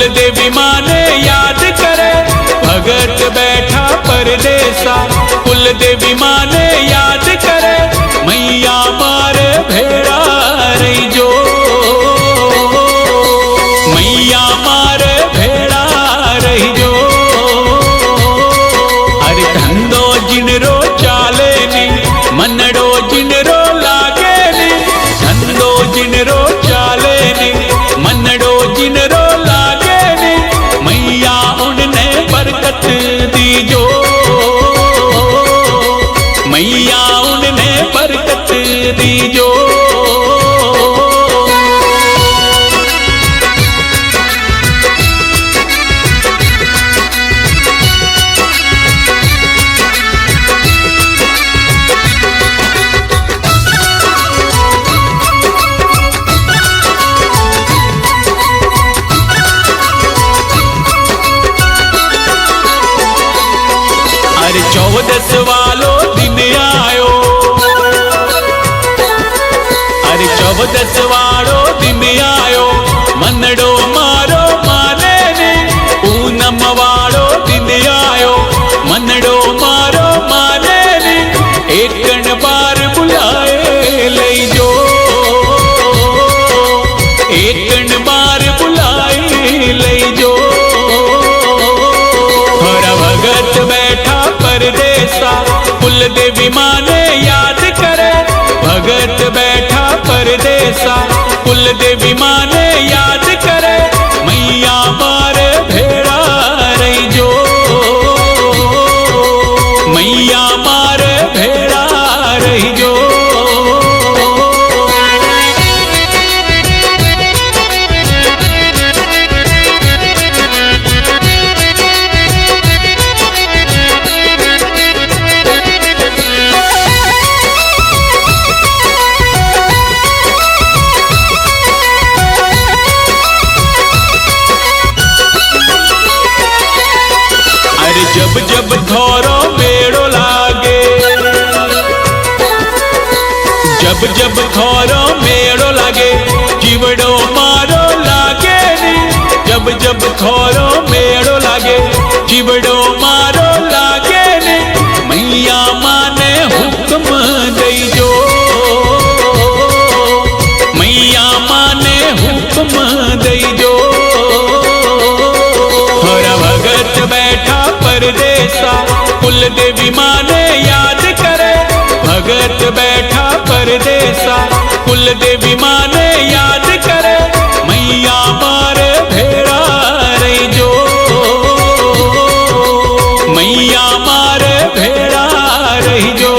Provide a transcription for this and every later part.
कुल देवी माने याद करे भगत बैठा परदेसा। कुल देवी माने याद करे मैया मारे भेड़ा रही जो, मैया मारे भेड़ा रही जो। अरे धंधो जिनरो चाले नी मनड़ो जिनरो लागे नी, धंधो जिनरो चाले नी मनड़ो जिनरो लागे नी। मैया उनने बरकत दीजो, मैया उनने बरकत दीजो। अरे 14 वालो दिन आयो, अरे 14 वालो दिन आयो मनड़ो मारो माने ने। पूनम वालो दिन आयो मनड़ो मारो माने ने। एकन बार बुलाए लई जो, एकन बार बुलाए लई जो। भगत बैठा परदेसा कुल देवी माने याद करे भगत बैठा परदेसा। कुल देवी माने याद करे मैया मारे भेड़ा रही जो, मैया मारे भेड़ा रही जो। जब जब थोरो मेड़ो लागे, जब जब थोरो मेड़ो लागे जीवड़ो मारो लागे नी। जब जब थोरो मेड़ो लागे जीवड़ो मारो लागे नी। मैया माने हुक्म दई जो, मैया माने हुक्म दई जो। भगत बैठा परदेसा कुल देवी माने याद करे भगत बैठा परदेसा। कुल देवी माने याद करे मैया मारे भेड़ा रही जो, मैया मारे भेड़ा रही जो।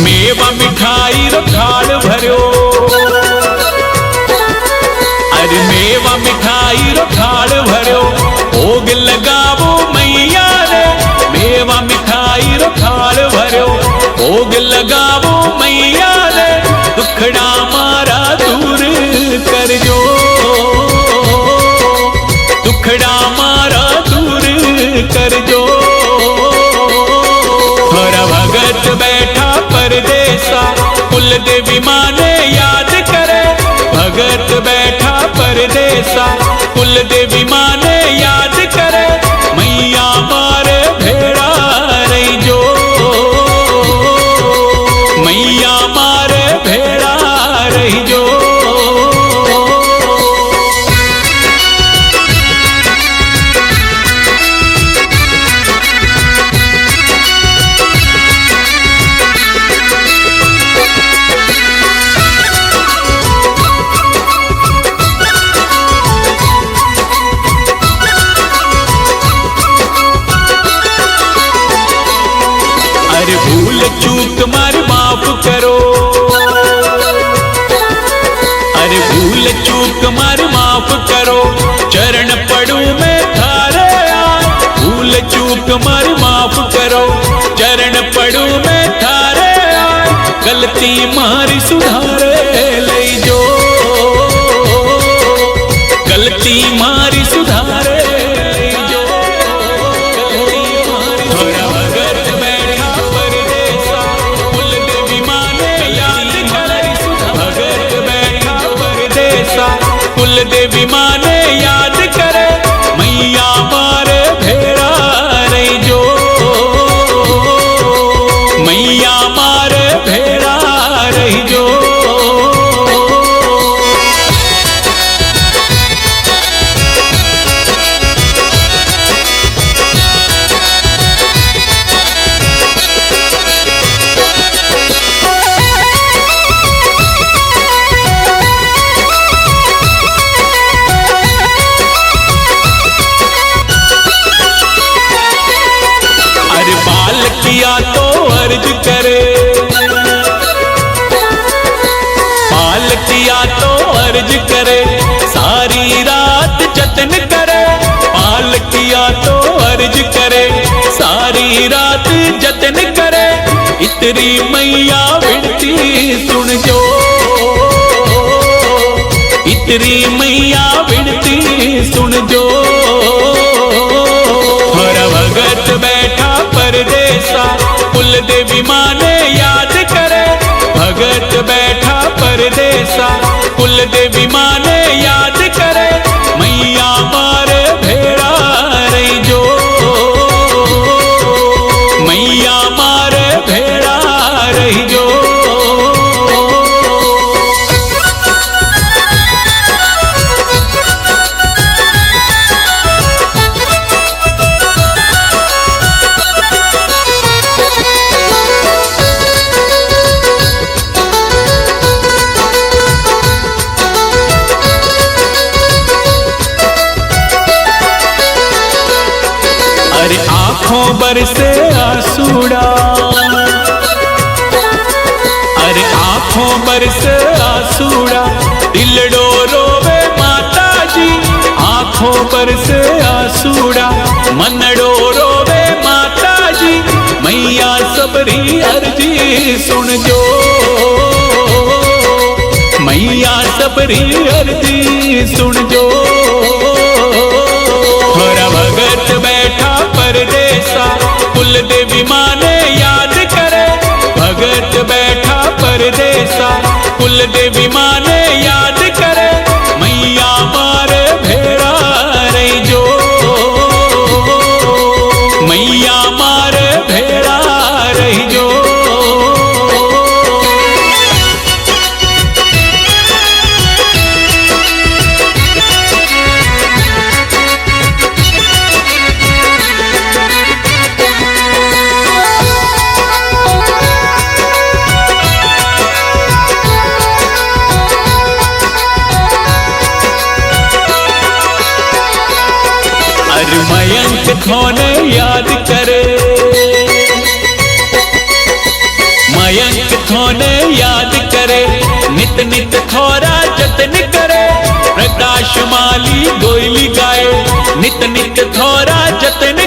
मेवा मिठाई रो थाल भरो, अरे मेवा मिठाई रो थाल भरो भोग लगावो मैया रे। मेवा मिठाई रो थाल भरो भोग लगावो मैया रे। दुखड़ा मारा दूर कर जो, दुखड़ा मारा दूर कर जो। भगत बैठा परदेसा कुल देवी माने याद करे भगत बैठा परदेसा। कुल देवी माने याद करे मैया मारे भेड़ा रही जो, मैया मारे भेड़ा रही जो। भूल चूक मार माफ करो, अरे भूल चूक मार माफ करो। चरण पड़ू मैं थारे आए भूल चूक मार माफ करो। चरण पड़ू गलती मारी सुधारे लई जो, गलती मारी सुधारे लई जो। थोड़ा भगत बैठा परदेसा, कुल देवी माने याद करे। भगत बैठा परदेसा, कुल देवी माने याद करे। मैया मारे भेड़ा रही जो, मैया मारे भेड़ा रही जो। अरे बाल किया तो अर्ज करे, बाल किया तो अर्ज करे। सारी रात जतन करे, बाल किया तो अर्ज करे। सारी रात जतन करे। इतरी मैया विनती सुन जो, इतरी मैया विनती सुन जो। हर भगत बैठा परदेसा, कुल देवी माने याद करे। भगत बैठा परदेसा, कुल देवी माने याद करे। मैया मारे भेड़ा रही जो, मैया मारे भेड़ा रही जो। अरे आंखों बरसे आसूड़ा, अरे आंखों बरसे आसूड़ा। दिलड़ो रोवे माता जी, आंखों बरसे आसूड़ा। मनड़ो रोवे माता जी, मैया सबरी अर्जी सुन जो, मैया सबरी अर्जी सुन जो। हरा भगत बैठा परदेसा, कुल देवी माने याद करे। भगत बैठा परदेसा, कुल देवी माने याद करे। मैया मारे भेड़ा रही जो, मैया मारे भेड़ा रही जो। अरे मयंक थोने याद करे, मयंक थोने याद करे। नित नित थोरा जतन करे। प्रकाश माली गोयली गाए, नित नित थोरा जतन